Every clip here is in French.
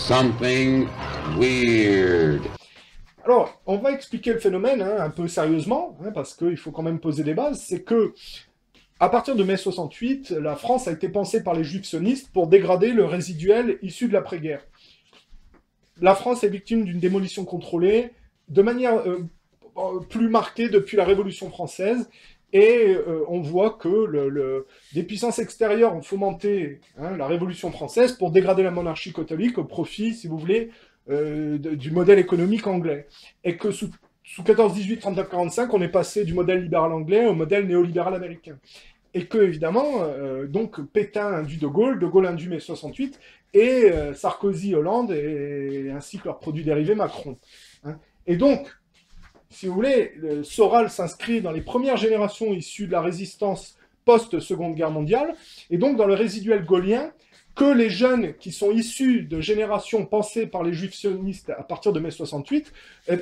something weird. Alors, on va expliquer le phénomène un peu sérieusement, parce qu'il faut quand même poser des bases. C'est que, à partir de mai 68, la France a été pensée par les juifs sionistes pour dégrader le résiduel issu de l'après-guerre. La France est victime d'une démolition contrôlée, de manière plus marquée depuis la Révolution française, et on voit que des puissances extérieures ont fomenté la Révolution française pour dégrader la monarchie catholique au profit, si vous voulez, du modèle économique anglais. Et que sous 14-18, 39-45, on est passé du modèle libéral anglais au modèle néolibéral américain. Et que, évidemment, donc Pétain induit De Gaulle induit mai 68, et Sarkozy, Hollande, et ainsi que leurs produits dérivés, Macron. Et donc, si vous voulez, Soral s'inscrit dans les premières générations issues de la résistance post-Seconde Guerre mondiale, et donc dans le résiduel gaullien, que les jeunes qui sont issus de générations pensées par les juifs sionistes à partir de mai 68,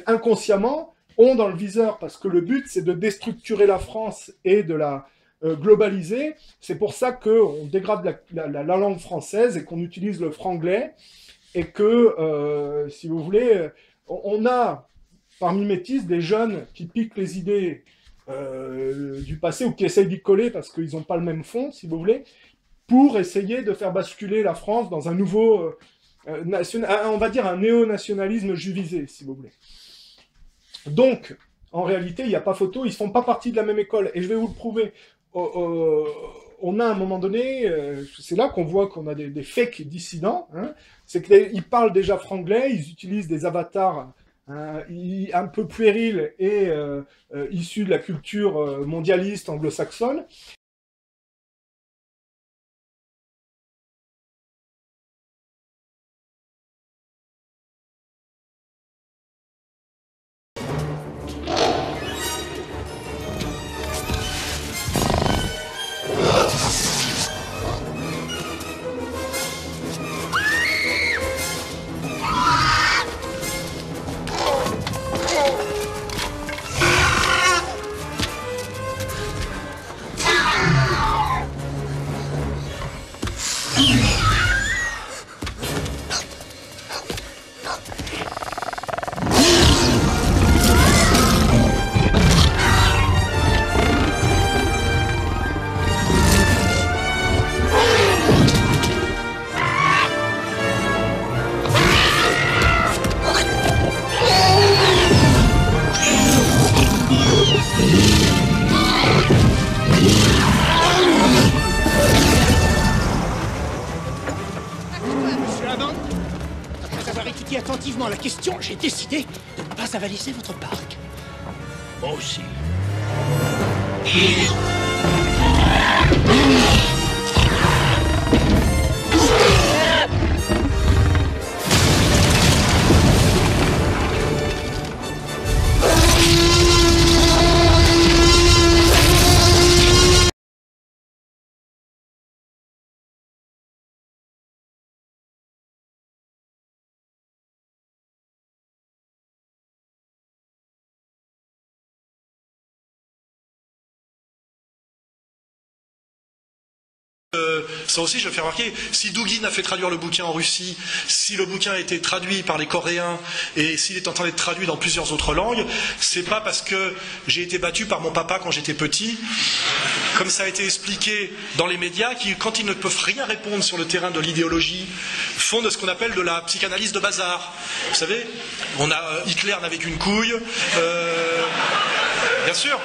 inconsciemment, ont dans le viseur, parce que le but, c'est de déstructurer la France et de la globaliser. C'est pour ça qu'on dégrade la langue française et qu'on utilise le franglais, et que, si vous voulez, on a parmi métis des jeunes qui piquent les idées du passé ou qui essayent d'y coller parce qu'ils n'ont pas le même fond, si vous voulez, pour essayer de faire basculer la France dans un nouveau, on va dire un néo-nationalisme juivisé, si vous voulez. Donc, en réalité, il n'y a pas photo, ils ne font pas partie de la même école, et je vais vous le prouver. On a à un moment donné, c'est là qu'on voit qu'on a des fake dissidents, c'est qu'ils parlent déjà franglais, ils utilisent des avatars un peu puérils et issus de la culture mondialiste anglo-saxonne. Attentivement la question, j'ai décidé de ne pas avaliser votre parc. Moi aussi. Ça aussi, je fais remarquer, si Douguin a fait traduire le bouquin en Russie, si le bouquin a été traduit par les Coréens et s'il est en train d'être traduit dans plusieurs autres langues, c'est pas parce que j'ai été battu par mon papa quand j'étais petit, comme ça a été expliqué dans les médias, qui, quand ils ne peuvent rien répondre sur le terrain de l'idéologie, font de ce qu'on appelle de la psychanalyse de bazar. Vous savez, Hitler n'avait qu'une couille, bien sûr,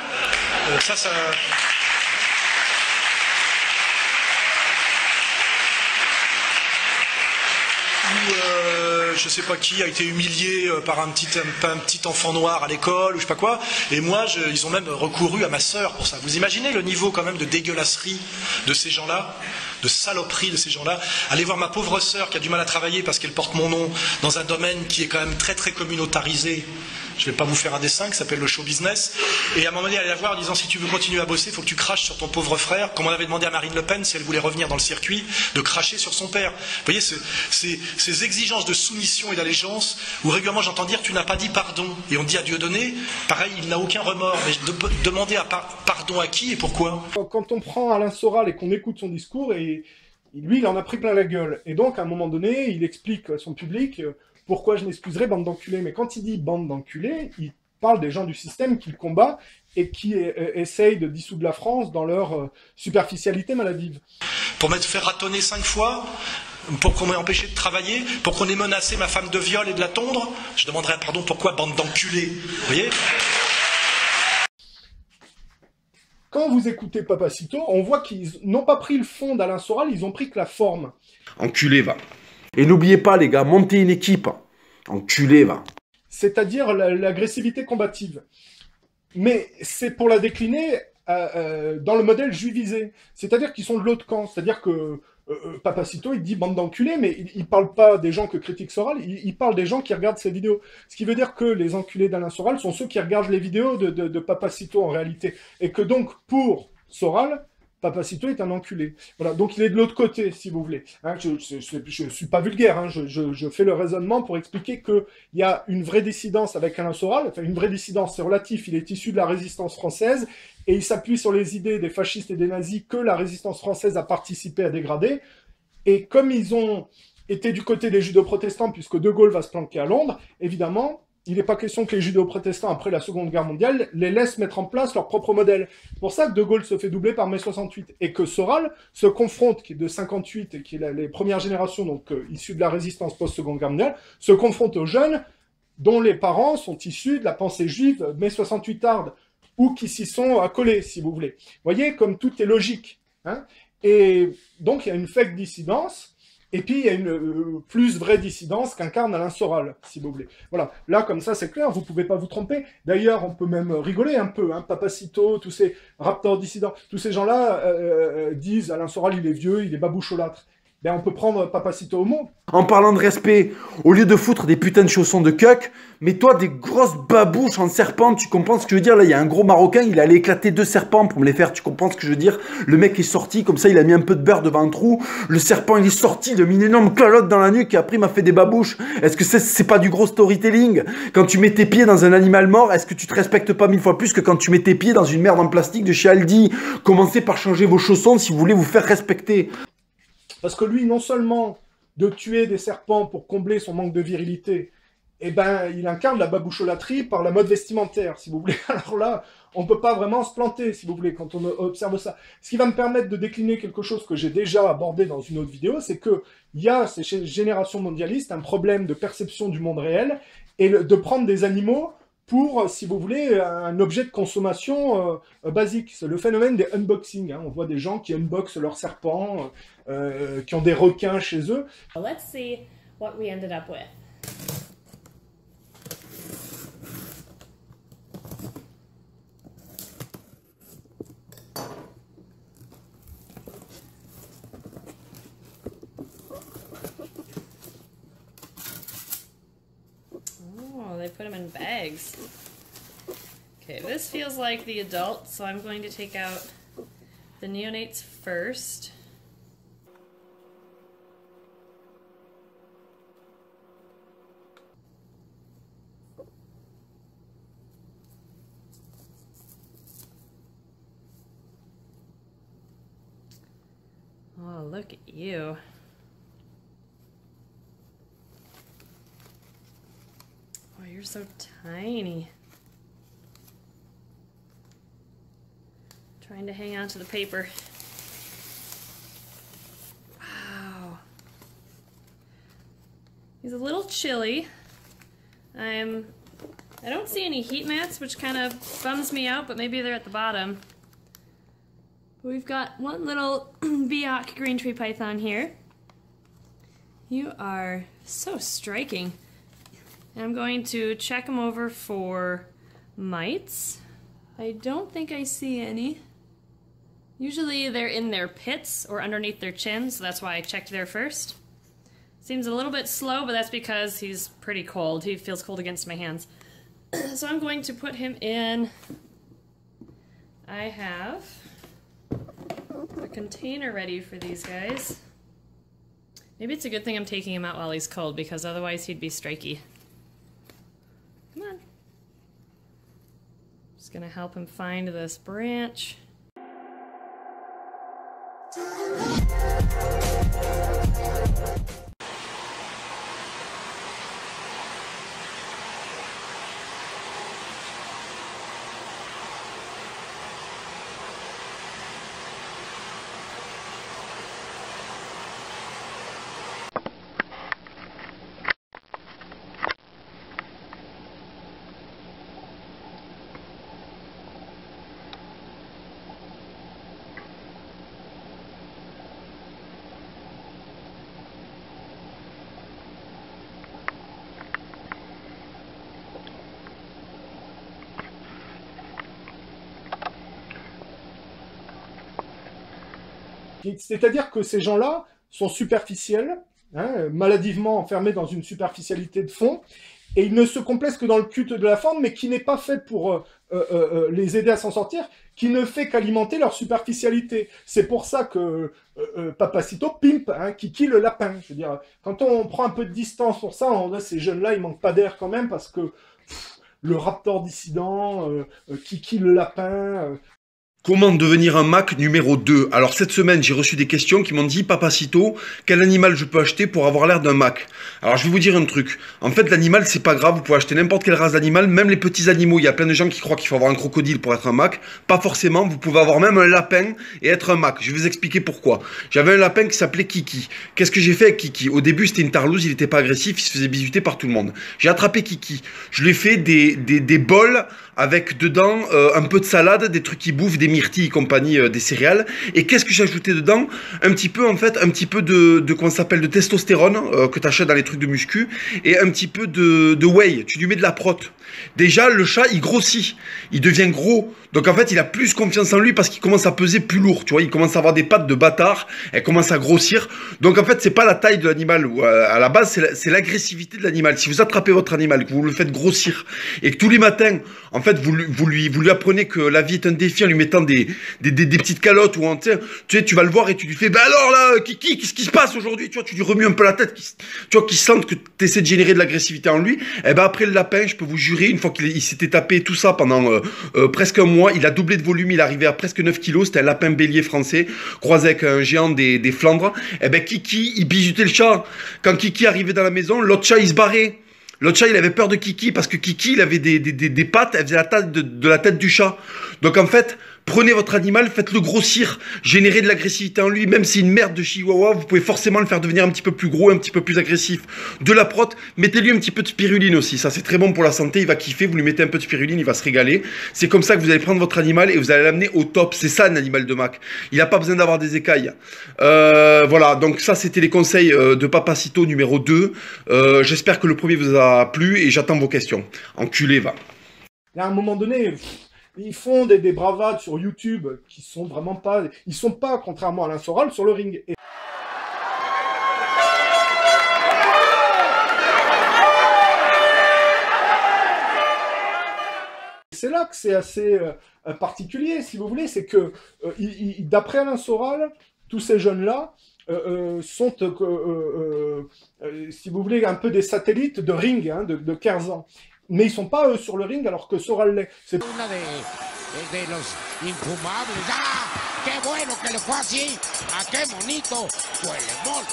ça... je sais pas qui a été humilié par un petit enfant noir à l'école ou je sais pas quoi, et moi ils ont même recouru à ma sœur pour ça. Vous imaginez le niveau quand même de dégueulasserie de ces gens-là, de saloperie de ces gens-là. Allez voir ma pauvre sœur qui a du mal à travailler parce qu'elle porte mon nom dans un domaine qui est quand même très très communautarisé. Je ne vais pas vous faire un dessin qui s'appelle le show business. Et à un moment donné, elle allait la voir en disant, si tu veux continuer à bosser, il faut que tu craches sur ton pauvre frère. Comme on avait demandé à Marine Le Pen, si elle voulait revenir dans le circuit, de cracher sur son père. Vous voyez, ces exigences de soumission et d'allégeance, où régulièrement j'entends dire, tu n'as pas dit pardon. Et on dit à Dieudonné, pareil, il n'a aucun remords. Mais demander pardon à qui et pourquoi? Quand on prend Alain Soral et qu'on écoute son discours, et Lui, il en a pris plein la gueule. Et donc, à un moment donné, il explique à son public pourquoi je m'excuserai, bande d'enculés. Mais quand il dit bande d'enculés, il parle des gens du système qu'il combat et qui essayent de dissoudre la France dans leur superficialité maladive. Pour m'être fait ratonner 5 fois, pour qu'on m'ait empêché de travailler, pour qu'on ait menacé ma femme de viol et de la tondre, je demanderais pardon, pourquoi bande d'enculés? Vous voyez? Quand vous écoutez Papacito, on voit qu'ils n'ont pas pris le fond d'Alain Soral, ils ont pris que la forme. Enculé, va. Et n'oubliez pas, les gars, montez une équipe. Enculé, va. C'est-à-dire l'agressivité combative. Mais c'est pour la décliner dans le modèle juivisé. C'est-à-dire qu'ils sont de l'autre camp. C'est-à-dire que Papacito, il dit bande d'enculés, mais il parle pas des gens que critique Soral, il parle des gens qui regardent ses vidéos. Ce qui veut dire que les enculés d'Alain Soral sont ceux qui regardent les vidéos de Papacito en réalité. Et que donc, pour Soral, Papacito est un enculé. Voilà, donc il est de l'autre côté, si vous voulez. Hein, je suis pas vulgaire, hein, je fais le raisonnement pour expliquer qu'il y a une vraie dissidence avec Alain Soral. Enfin, une vraie dissidence, c'est relatif, il est issu de la résistance française, et il s'appuie sur les idées des fascistes et des nazis que la résistance française a participé à dégrader. Et comme ils ont été du côté des judo-protestants, puisque De Gaulle va se planquer à Londres, évidemment, il n'est pas question que les judo-protestants, après la Seconde Guerre mondiale, les laissent mettre en place leur propre modèle. C'est pour ça que De Gaulle se fait doubler par mai 68, et que Soral se confronte, qui est de 58, et qui est les premières générations, donc issues de la résistance post-Seconde Guerre mondiale, se confronte aux jeunes dont les parents sont issus de la pensée juive mai 68 tarde, ou qui s'y sont accolés, si vous voulez. Vous voyez, comme tout est logique. Hein, et donc, il y a une fake dissidence, et puis il y a une plus vraie dissidence qu'incarne Alain Soral, si vous voulez. Voilà, là, comme ça, c'est clair, vous ne pouvez pas vous tromper. D'ailleurs, on peut même rigoler un peu, hein, Papacito, tous ces raptors dissidents, tous ces gens-là disent Alain Soral, il est vieux, il est baboucholâtre. Ben, on peut prendre Papacito au mot. En parlant de respect, au lieu de foutre des putains de chaussons de cuck, mets-toi des grosses babouches en serpent, tu comprends ce que je veux dire? Là, il y a un gros Marocain, il allait éclater 2 serpents pour me les faire, tu comprends ce que je veux dire? Le mec est sorti, comme ça, il a mis un peu de beurre devant un trou, le serpent, il est sorti, il a mis une énorme calotte dans la nuque, et après, il m'a fait des babouches. Est-ce que c'est pas du gros storytelling? Quand tu mets tes pieds dans un animal mort, est-ce que tu te respectes pas 1000 fois plus que quand tu mets tes pieds dans une merde en plastique de chez Aldi? Commencez par changer vos chaussons si vous voulez vous faire respecter. Parce que lui, non seulement de tuer des serpents pour combler son manque de virilité, eh ben, il incarne la baboucholâtrie par la mode vestimentaire, si vous voulez. Alors là, on ne peut pas vraiment se planter, si vous voulez, quand on observe ça. Ce qui va me permettre de décliner quelque chose que j'ai déjà abordé dans une autre vidéo, c'est qu'il y a, ces générations mondialistes, un problème de perception du monde réel, et de prendre des animaux pour, si vous voulez, un objet de consommation basique. C'est le phénomène des unboxings. Hein. On voit des gens qui unboxent leurs serpents, qui ont des requins chez eux. Let's see what we ended up with. Oh, they put them in bags. Okay, this feels like the adult, so I'm going to take out the neonates first. Oh, look at you. Oh, you're so tiny. Trying to hang on to the paper. Wow. He's a little chilly. I don't see any heat mats, which kind of bums me out, but maybe they're at the bottom. We've got one little Biak green tree python here. You are so striking. And I'm going to check them over for mites. I don't think I see any. Usually they're in their pits or underneath their chins, so that's why I checked there first. Seems a little bit slow, but that's because he's pretty cold. He feels cold against my hands. So I'm going to put him in. I have a container ready for these guys. Maybe it's a good thing I'm taking him out while he's cold, because otherwise he'd be striky. Come on. Just gonna help him find this branch. C'est-à-dire que ces gens-là sont superficiels, hein, maladivement enfermés dans une superficialité de fond, et ils ne se complaisent que dans le culte de la forme, mais qui n'est pas fait pour les aider à s'en sortir, qui ne fait qu'alimenter leur superficialité. C'est pour ça que Papacito pimpe, hein, Kiki le lapin. Je veux dire, quand on prend un peu de distance pour ça, on voit ces jeunes-là, ils manquent pas d'air quand même, parce que le raptor dissident, Kiki le lapin... Comment devenir un Mac numéro 2? Alors cette semaine, j'ai reçu des questions qui m'ont dit « Papacito, quel animal je peux acheter pour avoir l'air d'un Mac ?» Alors je vais vous dire un truc. En fait, l'animal, c'est pas grave. Vous pouvez acheter n'importe quelle race d'animal, même les petits animaux. Il y a plein de gens qui croient qu'il faut avoir un crocodile pour être un Mac. Pas forcément. Vous pouvez avoir même un lapin et être un Mac. Je vais vous expliquer pourquoi. J'avais un lapin qui s'appelait Kiki. Qu'est-ce que j'ai fait avec Kiki? Au début, c'était une tarlouse. Il n'était pas agressif. Il se faisait bisuter par tout le monde. J'ai attrapé Kiki. Je lui ai fait des bols avec dedans un peu de salade, des trucs qui bouffent, des myrtilles et compagnie, des céréales. Et qu'est-ce que j'ai ajouté dedans? Un petit peu de comment ça s'appelle, de testostérone que tu achètes dans les trucs de muscu, et un petit peu de whey. Tu lui mets de la prot. Déjà, le chat, il grossit, il devient gros. Donc en fait, il a plus confiance en lui parce qu'il commence à peser plus lourd, tu vois. Il commence à avoir des pattes de bâtard, elle commence à grossir. Donc en fait, c'est pas la taille de l'animal. À la base, c'est l'agressivité de l'animal. Si vous attrapez votre animal, que vous le faites grossir, et que tous les matins, en fait, vous lui apprenez que la vie est un défi en lui mettant des petites calottes, ou tu sais, tu vas le voir et tu lui fais, bah alors là, Kiki, qu'est-ce qui se passe aujourd'hui? Tu vois, tu lui remues un peu la tête, tu vois, qu'il sente que tu essaies de générer de l'agressivité en lui. Et ben après le lapin, je peux vous jurer, une fois qu'il s'était tapé tout ça pendant presque un mois, il a doublé de volume, il est arrivé à presque 9 kilos, c'était un lapin bélier français, croisé avec un géant des Flandres. Et ben Kiki, il bizutait le chat. Quand Kiki arrivait dans la maison, l'autre chat, il se barrait. L'autre chat, il avait peur de Kiki, parce que Kiki, il avait des pattes, elle faisait la taille de la tête du chat. Donc en fait, prenez votre animal, faites-le grossir, générez de l'agressivité en lui, même si une merde de chihuahua, vous pouvez forcément le faire devenir un petit peu plus gros, un petit peu plus agressif. De la prot, mettez-lui un petit peu de spiruline aussi, ça c'est très bon pour la santé, il va kiffer, vous lui mettez un peu de spiruline, il va se régaler. C'est comme ça que vous allez prendre votre animal et vous allez l'amener au top, c'est ça un animal de Mac. Il n'a pas besoin d'avoir des écailles. Voilà, donc ça c'était les conseils de Papacito numéro 2. J'espère que le premier vous a plu et j'attends vos questions. Enculé, va. Et à un moment donné... Ils font des bravades sur YouTube qui sont vraiment pas... Ils sont pas, contrairement à Alain Soral, sur le ring. Et... c'est là que c'est assez particulier, si vous voulez. C'est que, d'après Alain Soral, tous ces jeunes-là sont, si vous voulez, un peu des satellites de ring, hein, de Kerzan. Mais ils sont pas eux sur le ring alors que Soral l'est. C'est una de los infumables. ¡Ah! ¡Qué bueno que le fue así! ¡Ah, qué bonito! ¡Huele mole!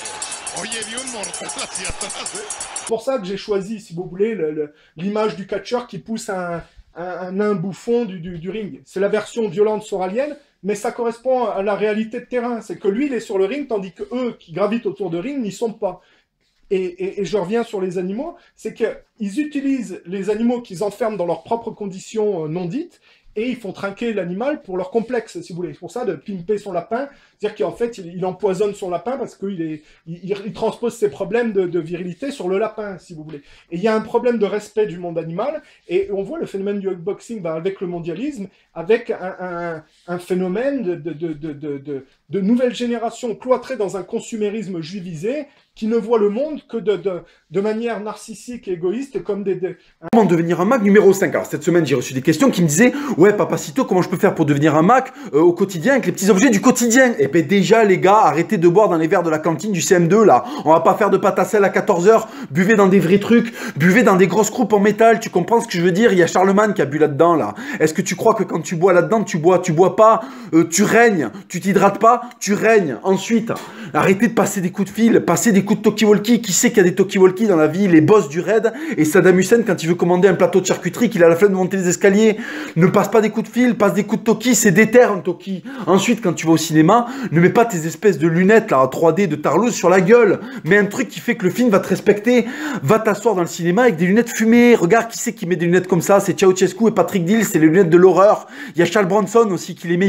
Oye, dio un mortal hacia atrás, C'est pour ça que j'ai choisi, si vous voulez, l'image du catcheur qui pousse un nain bouffon du ring. C'est la version violente soralienne, mais ça correspond à la réalité de terrain. C'est que lui, il est sur le ring, tandis que eux, qui gravitent autour de ring, n'y sont pas. Et je reviens sur les animaux, c'est qu'ils utilisent les animaux qu'ils enferment dans leurs propres conditions non dites, et ils font trinquer l'animal pour leur complexe, si vous voulez. C'est pour ça de pimper son lapin, c'est-à-dire qu'en fait, il empoisonne son lapin parce qu'il transpose ses problèmes de virilité sur le lapin, si vous voulez. Et il y a un problème de respect du monde animal, et on voit le phénomène du hugboxing avec le mondialisme, avec un phénomène de nouvelle génération cloîtrée dans un consumérisme juivisé, qui ne voit le monde que de manière narcissique et égoïste, comme Comment devenir un Mac numéro 5? Alors cette semaine, j'ai reçu des questions qui me disaient « Ouais, Papacito, comment je peux faire pour devenir un Mac au quotidien avec les petits objets du quotidien ?» Eh ben déjà, les gars, arrêtez de boire dans les verres de la cantine du CM2, là. On va pas faire de pâte à sel à 14 h, buvez dans des vrais trucs, buvez dans des grosses croupes en métal, tu comprends ce que je veux dire? Il y a Charlemagne qui a bu là-dedans, là. Est-ce que tu crois que quand tu bois là-dedans, tu bois pas, tu règnes, tu t'hydrates pas, tu règnes. Ensuite, arrêtez de passer des coups de fil, passez des coups de talkie-walkie. Qui sait qu'il y a des talkie-walkie dans la vie? Les boss du raid. Et Saddam Hussein, quand il veut commander un plateau de charcuterie, qu'il a la flemme de monter les escaliers, ne passe pas des coups de fil, passe des coups de talkie, c'est déter un talkie. Ensuite, quand tu vas au cinéma, ne mets pas tes espèces de lunettes là, 3D de tarlouse sur la gueule. Mets un truc qui fait que le film va te respecter. Va t'asseoir dans le cinéma avec des lunettes fumées. Regarde qui c'est qui met des lunettes comme ça. C'est Ceausescu et Patrick Dill, c'est les lunettes de l'horreur. Il y a Charles Bronson aussi qui les met.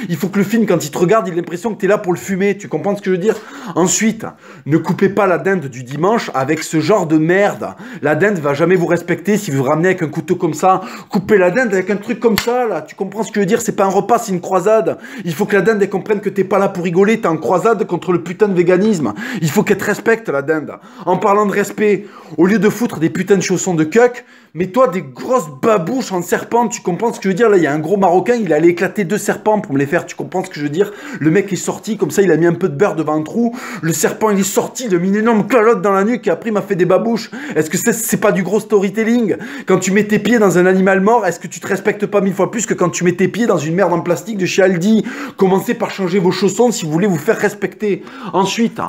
Il faut que le film, quand il te regarde, il a l'impression que tu es là pour le fumer. Tu comprends ce que je veux dire? Ensuite, ne coupez pas la dinde du dimanche avec ce genre de merde. La dinde va jamais vous respecter si vous ramenez avec un couteau comme ça. Coupez la dinde avec un truc comme ça, là. Tu comprends ce que je veux dire? C'est pas un repas, c'est une croisade. Il faut que la dinde, elle comprenne que t'es pas pas là pour rigoler, t'es en croisade contre le putain de véganisme. Il faut qu'elle te respecte, la dinde. En parlant de respect, au lieu de foutre des putains de chaussons de cuck, mets-toi des grosses babouches en serpent, tu comprends ce que je veux dire? Là, il y a un gros Marocain, il allait éclater 2 serpents pour me les faire, tu comprends ce que je veux dire? Le mec est sorti, comme ça, il a mis un peu de beurre devant un trou, le serpent, il est sorti, il a mis une énorme calotte dans la nuque et après, il m'a fait des babouches. Est-ce que c'est pas du gros storytelling? Quand tu mets tes pieds dans un animal mort, est-ce que tu te respectes pas 1000 fois plus que quand tu mets tes pieds dans une merde en plastique de chez Aldi? Commencez par changer vos chaussons si vous voulez vous faire respecter. Ensuite,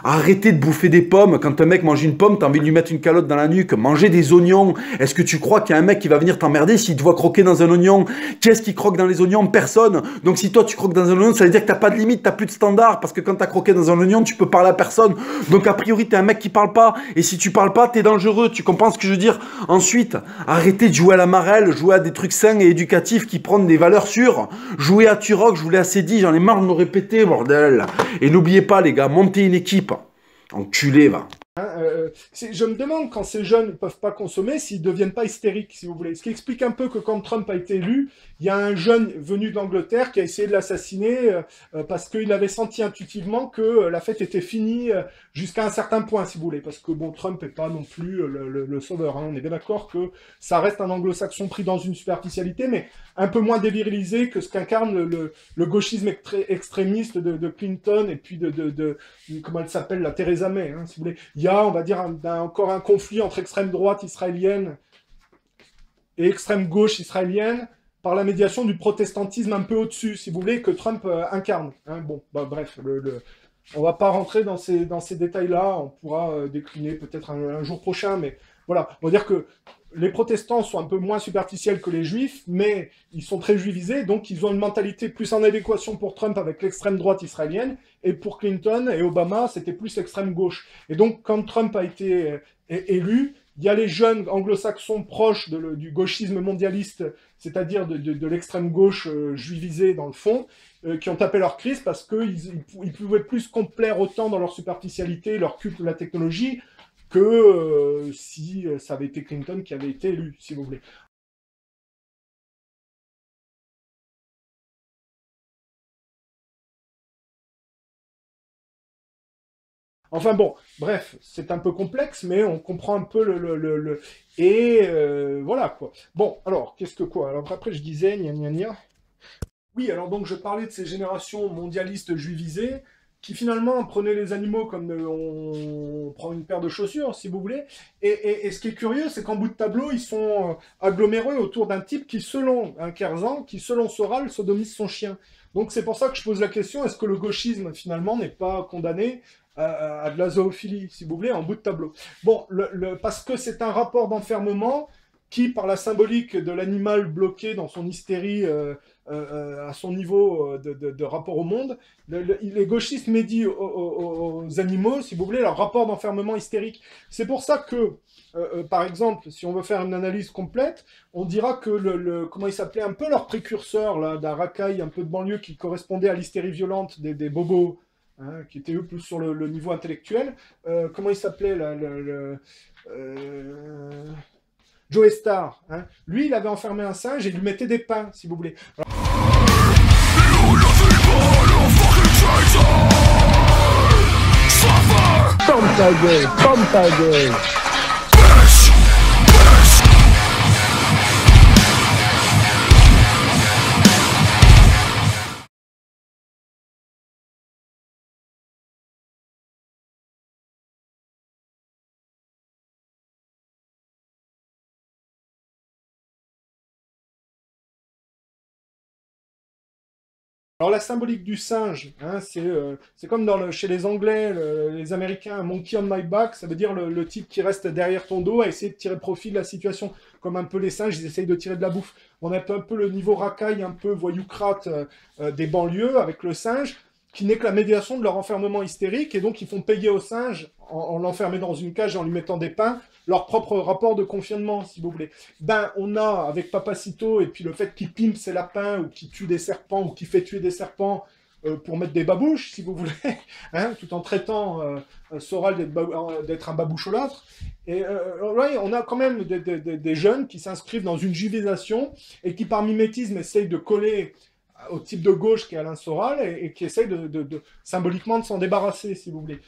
arrêtez de bouffer des pommes. Quand un mec mange une pomme, t'as envie de lui mettre une calotte dans la nuque. Mangez des oignons. Est-ce que tu crois qu'il y a un mec qui va venir t'emmerder s'il te voit croquer dans un oignon? Qui est-ce qui croque dans les oignons? Personne. Donc si toi tu croques dans un oignon, ça veut dire que t'as pas de limite, t'as plus de standard. Parce que quand t'as croqué dans un oignon, tu peux parler à personne. Donc a priori, t'es un mec qui parle pas. Et si tu parles pas, t'es dangereux. Tu comprends ce que je veux dire? Ensuite, arrêtez de jouer à la marelle, jouer à des trucs sains et éducatifs qui prennent des valeurs sûres. Jouez à Turok, je vous l'ai assez dit, j'en ai marre de me répéter, bordel. Et n'oubliez pas, les gars, montez une équipe. Enculé, va. Je me demande, quand ces jeunes ne peuvent pas consommer, s'ils ne deviennent pas hystériques, si vous voulez. Ce qui explique un peu que quand Trump a été élu, il y a un jeune venu d'Angleterre qui a essayé de l'assassiner parce qu'il avait senti intuitivement que la fête était finie jusqu'à un certain point, si vous voulez. Parce que, bon, Trump n'est pas non plus le sauveur. Hein. On est bien d'accord que ça reste un anglo-saxon pris dans une superficialité, mais un peu moins dévirilisé que ce qu'incarne le gauchisme extrémiste de Clinton et puis comment elle s'appelle, la Theresa May, hein, si vous voulez. Il y a, on va dire, encore un conflit entre extrême droite israélienne et extrême gauche israélienne par la médiation du protestantisme un peu au-dessus, si vous voulez, que Trump incarne. Hein. Bon, bah, bref, on va pas rentrer dans ces détails-là, on pourra décliner peut-être un jour prochain, mais voilà, on va dire que les protestants sont un peu moins superficiels que les juifs, mais ils sont très juivisés, donc ils ont une mentalité plus en adéquation pour Trump avec l'extrême droite israélienne, et pour Clinton et Obama, c'était plus l'extrême gauche. Et donc, quand Trump a été élu, il y a les jeunes anglo-saxons proches du gauchisme mondialiste, c'est-à-dire de l'extrême gauche juivisée dans le fond, qui ont tapé leur crise parce qu'ils pouvaient plus complaire autant dans leur superficialité, leur culte de la technologie, que si ça avait été Clinton qui avait été élu, si vous voulez. Enfin bon, bref, c'est un peu complexe, mais on comprend un peu Et voilà, quoi. Bon, alors, qu'est-ce que quoi? Alors après, je disais, gna gna gna. Oui, alors donc, je parlais de ces générations mondialistes juivisées, qui finalement prenaient les animaux comme on prend une paire de chaussures, si vous voulez. Et ce qui est curieux, c'est qu'en bout de tableau, ils sont agglomérés autour d'un type qui, selon un Kerzan, qui, selon Soral, sodomise son chien. Donc c'est pour ça que je pose la question, est-ce que le gauchisme, finalement, n'est pas condamné à de la zoophilie, si vous voulez, en bout de tableau? Bon, parce que c'est un rapport d'enfermement qui, par la symbolique de l'animal bloqué dans son hystérie à son niveau de rapport au monde, les gauchistes médient aux animaux, si vous voulez, leur rapport d'enfermement hystérique. C'est pour ça que, par exemple, si on veut faire une analyse complète, on dira que comment il s'appelait, un peu leur précurseur là, d'un racaille un peu de banlieue qui correspondait à l'hystérie violente des bobos, hein, qui étaient eux plus sur le niveau intellectuel. Comment il s'appelait là, Joe Star, hein. Lui, il avait enfermé un singe et il lui mettait des pains, si vous voulez. Alors... Ferme ta gueule, ferme ta gueule. Alors la symbolique du singe, hein, c'est comme chez les Anglais, les Américains, un monkey on my back, ça veut dire le type qui reste derrière ton dos à essayer de tirer profit de la situation. Comme un peu les singes, ils essayent de tirer de la bouffe. On a un peu le niveau racaille, un peu voyoucrate des banlieues avec le singe, qui n'est que la médiation de leur enfermement hystérique, et donc ils font payer au singe, en l'enfermant dans une cage et en lui mettant des pains, leur propre rapport de confinement, si vous voulez. Ben, on a, avec Papacito, et puis le fait qu'il pimpe ses lapins, ou qu'il tue des serpents, ou qu'il fait tuer des serpents pour mettre des babouches, si vous voulez, hein, tout en traitant Soral d'être un baboucholâtre. Et ouais, on a quand même des jeunes qui s'inscrivent dans une juivisation, et qui par mimétisme essayent de coller au type de gauche qui est Alain Soral et qui essaye symboliquement de s'en débarrasser, si vous voulez.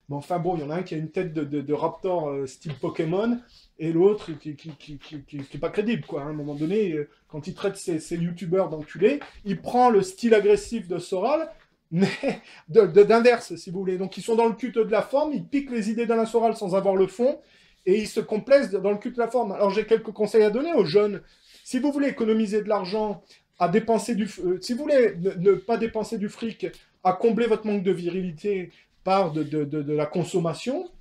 Mais enfin bon, il y en a un qui a une tête de raptor style Pokémon, et l'autre qui est pas crédible, quoi. À un moment donné, quand il traite ses youtubeurs d'enculés, il prend le style agressif de Soral, mais d'inverse, si vous voulez. Donc ils sont dans le culte de la forme, ils piquent les idées d'Alain Soral sans avoir le fond, et ils se complaisent dans le culte de la forme. Alors j'ai quelques conseils à donner aux jeunes. Si vous voulez économiser de l'argent, à dépenser si vous voulez ne pas dépenser du fric, à combler votre manque de virilité par de la consommation,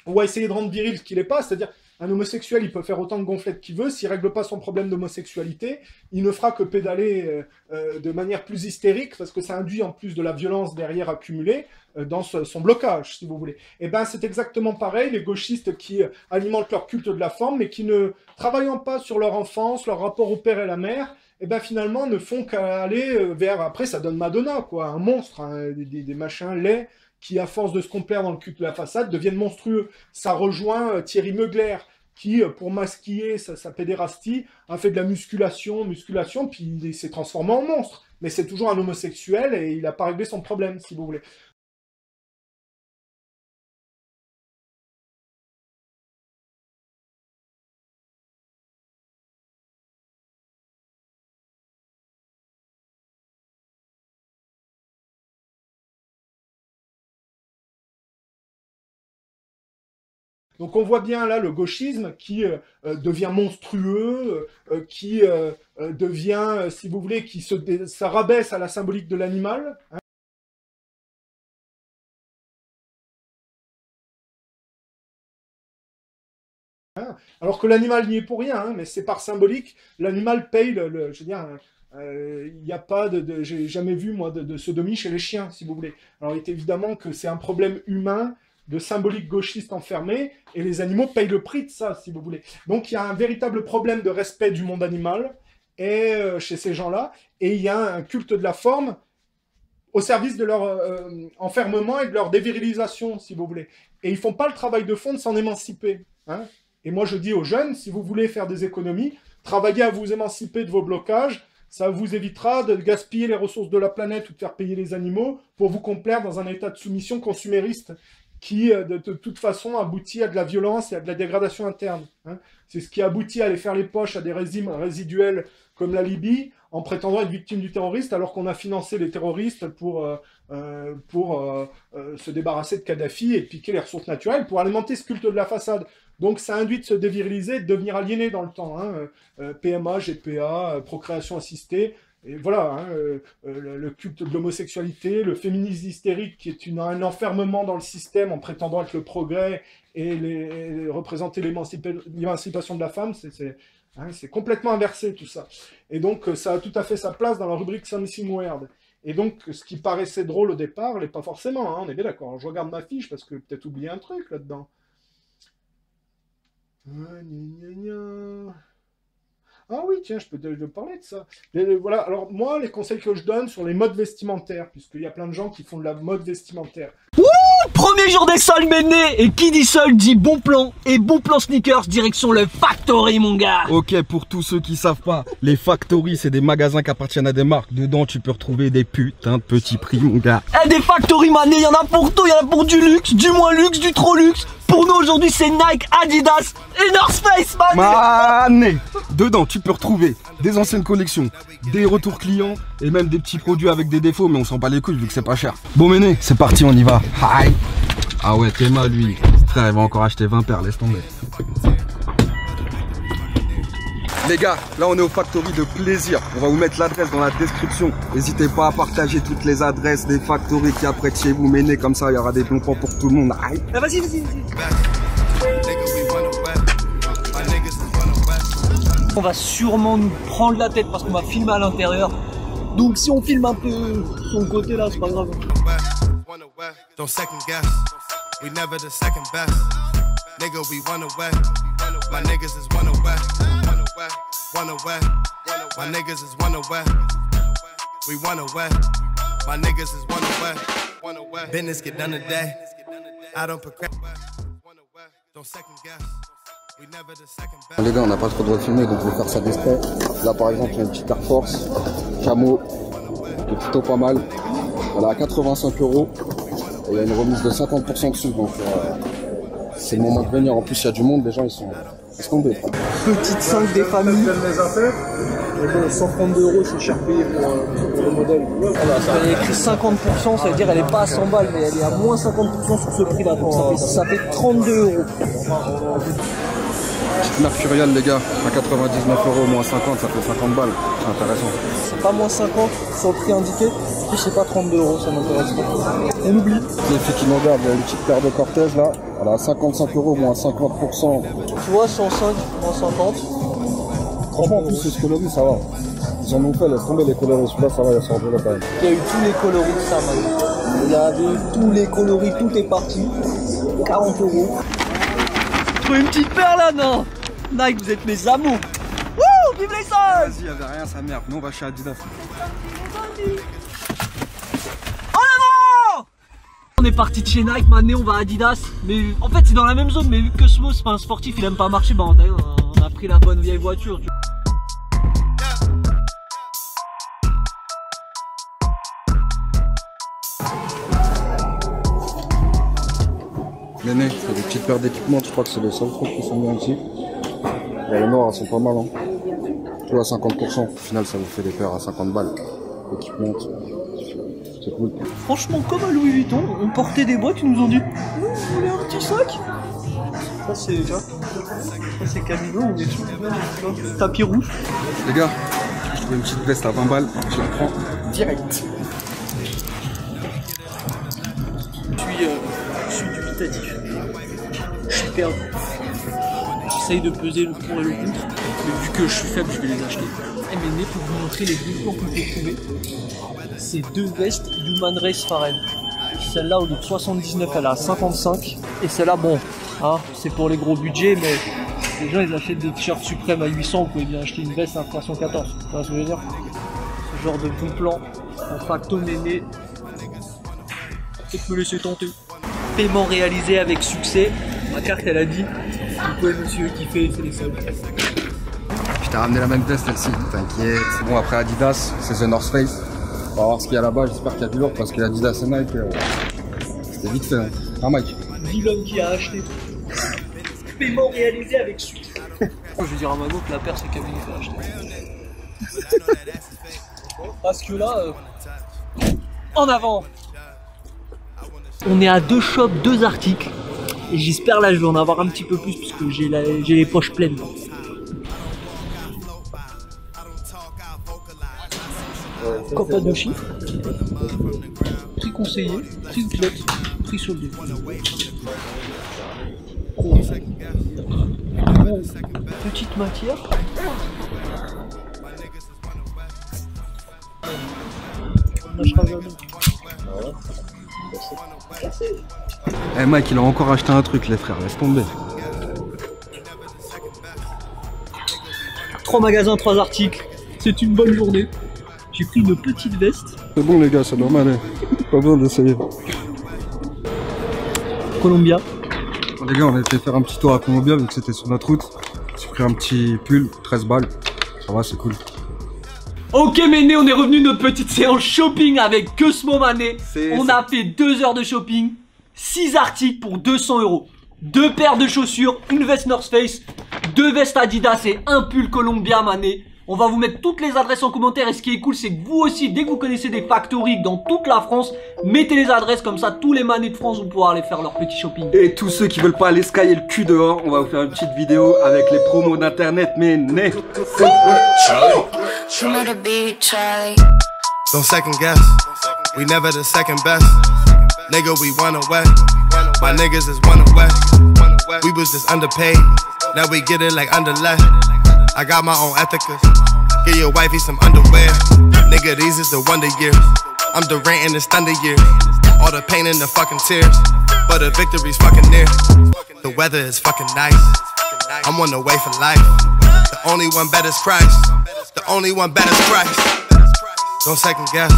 ou à essayer de rendre viril ce qu'il n'est pas, c'est-à-dire un homosexuel, il peut faire autant de gonflettes qu'il veut, s'il ne règle pas son problème d'homosexualité, il ne fera que pédaler de manière plus hystérique, parce que ça induit en plus de la violence derrière accumulée dans son blocage, si vous voulez. Et bien c'est exactement pareil, les gauchistes qui alimentent leur culte de la forme, mais qui ne travaillant pas sur leur enfance, leur rapport au père et la mère, et ben finalement ne font qu'aller vers... Après ça donne Madonna, quoi, un monstre, hein, des machins laids, qui, à force de se complaire dans le culte de la façade, deviennent monstrueux. Ça rejoint Thierry Meugler, qui, pour masquer sa pédérastie, a fait de la musculation, puis il s'est transformé en monstre. Mais c'est toujours un homosexuel, et il n'a pas réglé son problème, si vous voulez. Donc on voit bien là le gauchisme qui devient monstrueux, qui devient, si vous voulez, ça rabaisse à la symbolique de l'animal. Hein. Alors que l'animal n'y est pour rien, hein, mais c'est par symbolique, l'animal paye je veux dire, il n'y a pas j'ai jamais vu moi de sodomie chez les chiens, si vous voulez. Alors il est évidemment que c'est un problème humain, de symbolique gauchiste enfermée, et les animaux payent le prix de ça, si vous voulez. Donc il y a un véritable problème de respect du monde animal chez ces gens-là, et il y a un culte de la forme au service de leur enfermement et de leur dévirilisation, si vous voulez. Et ils font pas le travail de fond de s'en émanciper. Hein. Et moi je dis aux jeunes, si vous voulez faire des économies, travaillez à vous émanciper de vos blocages, ça vous évitera de gaspiller les ressources de la planète ou de faire payer les animaux pour vous complaire dans un état de soumission consumériste qui, de toute façon, aboutit à de la violence et à de la dégradation interne. Hein. C'est ce qui aboutit à aller faire les poches à des régimes résiduels comme la Libye, en prétendant être victime du terroriste, alors qu'on a financé les terroristes pour se débarrasser de Kadhafi et piquer les ressources naturelles, pour alimenter ce culte de la façade. Donc ça induit de se déviriliser, de devenir aliéné dans le temps. Hein. PMA, GPA, procréation assistée, et voilà, hein, le culte de l'homosexualité, le féminisme hystérique qui est un enfermement dans le système en prétendant être le progrès et représenter l'émancipation de la femme, c'est complètement inversé tout ça. Et donc ça a tout à fait sa place dans la rubrique Something Weird. Et donc ce qui paraissait drôle au départ, l'est pas forcément, hein, on est bien d'accord. Alors, je regarde ma fiche parce que peut-être oublié un truc là-dedans. Ah oui, tiens, je peux te parler de ça. Voilà, alors moi, les conseils que je donne sur les modes vestimentaires, puisqu'il y a plein de gens qui font de la mode vestimentaire. Premier jour des soldes, Méné, et qui dit solde dit bon plan, et bon plan sneakers direction le Factory, mon gars. Ok, pour tous ceux qui savent pas, les Factory, c'est des magasins qui appartiennent à des marques. Dedans, tu peux retrouver des putains de petits prix, mon gars. Eh, des Factory, mané, y en a pour tout, y en a pour du luxe, du moins luxe, du trop luxe. Pour nous aujourd'hui, c'est Nike, Adidas et North Face, mané. Dedans, tu peux retrouver des anciennes collections, des retours clients et même des petits produits avec des défauts, mais on s'en bat les couilles vu que c'est pas cher. Bon, Méné, c'est parti, on y va. Hi. Ah ouais, Théma, lui, frère, il va encore acheter 20 paires, laisse tomber. Les gars, là on est au Factory de Plaisir. On va vous mettre l'adresse dans la description. N'hésitez pas à partager toutes les adresses des Factory qui après de chez vous, Méné, comme ça il y aura des bons plans pour tout le monde. Aïe. Ah, vas-y. On va sûrement nous prendre la tête parce qu'on va filmer à l'intérieur. Donc si on filme un peu son côté là, c'est pas grave. Don't second guess. We never the second best. Nigga, we run away. My niggas is one away. One away. My niggas is one away. We one away. My niggas is one away. Business get done today. I don't procrastinate. Don't second guess. We never the second best. Les gars, on n'a pas trop le droit de filmer, donc je vais faire ça discret. Là, par exemple, il y a une petite Air Force, camo, le tuto pas mal. Elle est à 85 €. Et il y a une remise de 50% dessus, donc c'est le moment de venir. En plus, il y a du monde, les gens ils sont tombés. Petite 5 des familles. Et bon, 132 € c'est cher payé pour le modèle. Voilà, ça elle est écrit 50%, ça veut dire elle est pas à 100 balles, mais elle est à moins 50% sur ce prix là. Donc ça fait 32 €. Petite Mercurial, les gars, à 99 €, moins 50, ça fait 50 balles. C'est intéressant. C'est pas moins 50 sur le prix indiqué, puis c'est pas 32 €, ça m'intéresse pas. On oublie. Les filles qui me regardent, il y a une petite paire de Cortez là, elle est à 55 €, moins 50%. Tu vois, 105, moins 50. Franchement, en plus, c'est ce coloris, ça va. Ils en ont fait, laisse tomber les coloris. Celui-là, ça va, il y a sorti là quand même. Il y a eu tous les coloris de ça, man. Il y avait tous les coloris, tout est parti. 40 €. Je trouve une petite paire là, non? Nike, vous êtes mes amours. Wouh, vive les sauces! Vas-y, y'avait rien, sa merde. Nous, on va chez Adidas. En avant! On est parti de chez Nike, maintenant on va à Adidas. Mais en fait, c'est dans la même zone, mais vu que Smo, c'est pas un sportif, il aime pas marcher, bah on a pris la bonne vieille voiture. Néné, c'est des petites paires d'équipements, je crois que c'est les seuls trucs qui sont bien ici. Et les noirs, elles sont pas mal, hein. Tu vois, 50%. Au final, ça vous fait des paires à 50 balles. Équipements, c'est cool. Franchement, comme à Louis Vuitton, on portait des boîtes, ils nous ont dit vous voulez un petit sac? Ça, c'est Camilo, on est sur tapis rouge. Les gars, je trouve une petite veste à 20 balles, je la prends direct. Je suis dubitatif. Je suis perdu. J'essaye de peser le pour et le contre, mais vu que je suis faible, je vais les acheter. Et mais pour vous montrer les deux plans que j'ai trouvés, c'est deux vestes Human Race Pharrell. Celle-là, au lieu de 79, elle est à 55. Et celle-là, bon, hein, c'est pour les gros budgets, mais les gens ils achètent des t-shirts suprêmes à 800, vous pouvez bien acheter une veste à 314. Tu vois ce que je veux dire? Ce genre de bon plan, en facto méné. Peut-être me laisser tenter. Paiement réalisé avec succès. Ma carte elle a dit, vous pouvez monsieur kiffer, c'est les seuls. Je t'ai ramené la même veste celle-ci, t'inquiète. Bon, après Adidas, c'est The North Face. On va voir ce qu'il y a là-bas, j'espère qu'il y a du lourd parce que Adidas et Nike, c'était vite fait. Hein, Mike? Vilain qui a acheté. Paiement réalisé avec succès. Je vais dire à Mago que la paire c'est Camille qui a acheté. Parce que là, en avant. On est à deux shops, deux articles. Et j'espère là je vais en avoir un petit peu plus puisque j'ai les poches pleines. Quand pas de chiffres, prix conseillé, prix de pilote, prix soldé. Oh. Oh. Petite matière. On n'achètera jamais. Eh Mike, il a encore acheté un truc les frères, laisse tomber. 3 magasins, 3 articles, c'est une bonne journée. J'ai pris une petite veste. C'est bon les gars, c'est normal, hein. Pas besoin d'essayer. Columbia. Les gars, on a été faire un petit tour à Columbia vu que c'était sur notre route. J'ai pris un petit pull, 13 balles. Ça va, c'est cool. Ok Méné, on est revenu de notre petite séance shopping avec Cosmo Mané. On a fait 2 heures de shopping, 6 articles pour 200 €. 2 paires de chaussures, une veste North Face, 2 vestes Adidas et un pull Columbia Mané. On va vous mettre toutes les adresses en commentaire et ce qui est cool c'est que vous aussi, dès que vous connaissez des factories dans toute la France, mettez les adresses comme ça, tous les manés de France vont pouvoir aller faire leur petit shopping. Et tous ceux qui veulent pas aller sky et le cul dehors, on va vous faire une petite vidéo avec les promos d'internet Méné. Don't second guess, we never the second best. Nigga, we one away. My niggas is one away. We was just underpaid, now we get it like underlay. I got my own ethicas. Get your wifey some underwear. Nigga, these is the wonder years. I'm Durant in this thunder year. All the pain and the fucking tears, but the victory's fucking near. The weather is fucking nice. I'm on the way for life. The only one better is Christ. The only one better is Christ. Don't second guess.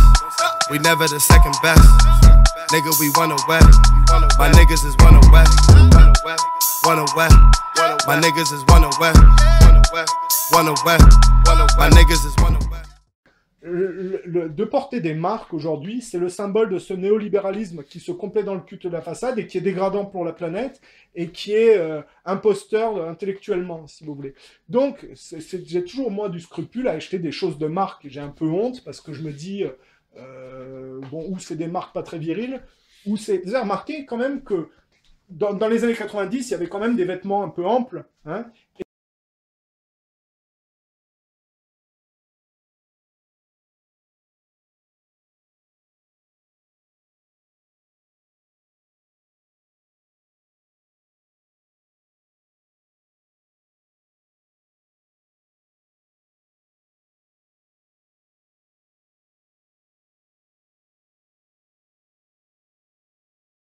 We never the second best. Nigga, we run away. My niggas is run away. Run away. My niggas is run away. Run away. My niggas is run away. De porter des marques aujourd'hui, c'est le symbole de ce néolibéralisme qui se complaît dans le culte de la façade et qui est dégradant pour la planète et qui est imposteur intellectuellement, si vous voulez. Donc, j'ai toujours, moi, du scrupule à acheter des choses de marque. J'ai un peu honte parce que je me dis, bon, ou c'est des marques pas très viriles, ou c'est... Vous avez remarqué quand même que dans les années 90, il y avait quand même des vêtements un peu amples, hein,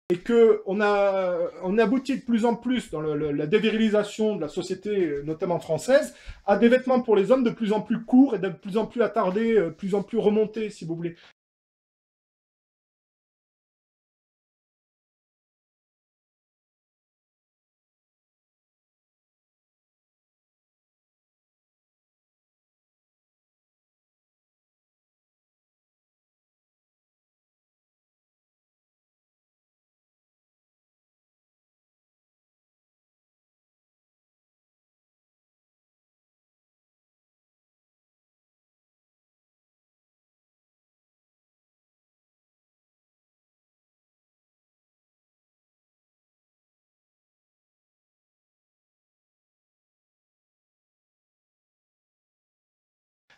et qu'on aboutit de plus en plus dans la dévirilisation de la société, notamment française, à des vêtements pour les hommes de plus en plus courts et de plus en plus attardés, de plus en plus remontés, si vous voulez.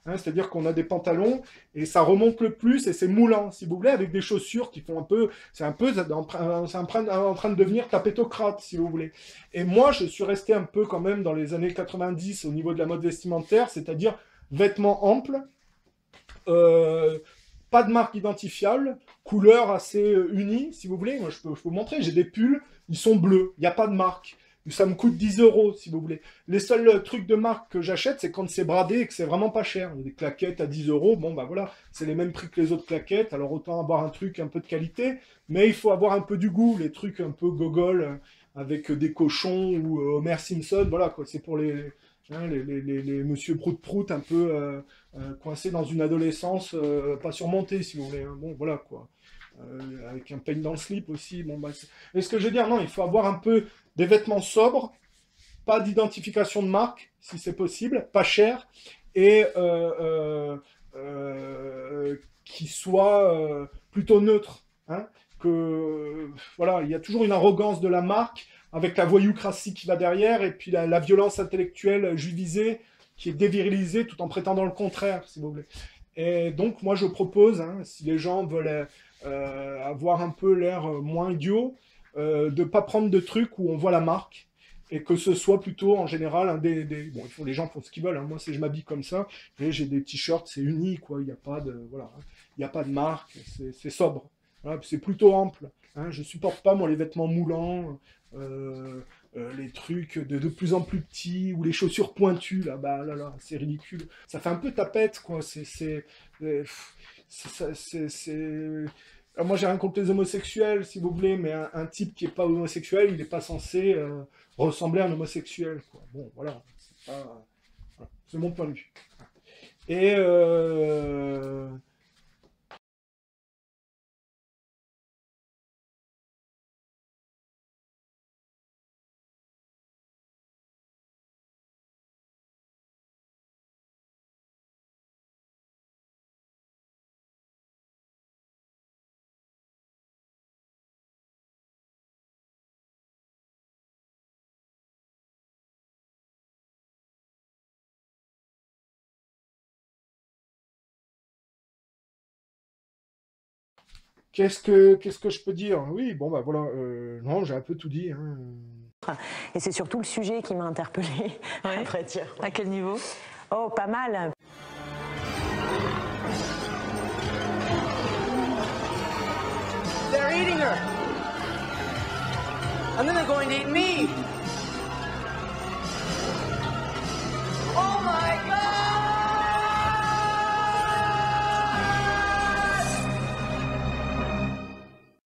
Hein, c'est-à-dire qu'on a des pantalons et ça remonte le plus et c'est moulant, si vous voulez, avec des chaussures qui font un peu... C'est en train de devenir tapétocrate, si vous voulez. Et moi, je suis resté un peu quand même dans les années 90 au niveau de la mode vestimentaire, c'est-à-dire vêtements amples, pas de marque identifiable, couleur assez unie, si vous voulez. Moi, je peux vous montrer, j'ai des pulls, ils sont bleus, il n'y a pas de marque. Ça me coûte 10 €, si vous voulez. Les seuls trucs de marque que j'achète, c'est quand c'est bradé et que c'est vraiment pas cher. Des claquettes à 10 €, bon bah voilà, c'est les mêmes prix que les autres claquettes, alors autant avoir un truc un peu de qualité, mais il faut avoir un peu du goût, les trucs un peu gogol, avec des cochons ou Homer Simpson, voilà quoi, c'est pour les monsieur prout-prout un peu coincés dans une adolescence pas surmontée, si vous voulez, hein. Bon voilà quoi. Avec un peigne dans le slip aussi, bon bah... Mais ce que je veux dire, non, il faut avoir un peu des vêtements sobres, pas d'identification de marque, si c'est possible, pas cher, et qui soient plutôt neutres, hein, que, voilà, il y a toujours une arrogance de la marque, avec la voyoucratie qui va derrière, et puis la violence intellectuelle juivisée, qui est dévirilisée, tout en prétendant le contraire, si vous voulez. Et donc, moi, je propose, hein, si les gens veulent avoir un peu l'air moins idiot, de ne pas prendre de trucs où on voit la marque, et que ce soit plutôt, en général, bon, les gens font ce qu'ils veulent, hein. Moi, je m'habille comme ça, et j'ai des t-shirts, c'est uni, quoi, il n'y a pas de, voilà, il n'y a pas de marque, c'est sobre, voilà, c'est plutôt ample, hein. Je supporte pas, moi, les vêtements moulants, les trucs de plus en plus petits, ou les chaussures pointues, là, bah, là, c'est ridicule. Ça fait un peu tapette, quoi, moi, j'ai rien contre les homosexuels, si vous voulez, mais un type qui n'est pas homosexuel, il n'est pas censé ressembler à un homosexuel, quoi. Bon, voilà, c'est mon point de vue. Et... Qu'est-ce que je peux dire? Oui, bon, bah voilà, non, j'ai un peu tout dit, hein. Et c'est surtout le sujet qui m'a interpellée, à vrai dire. À quel niveau? Oh, pas mal. They're eating her. And then they're going to eat me.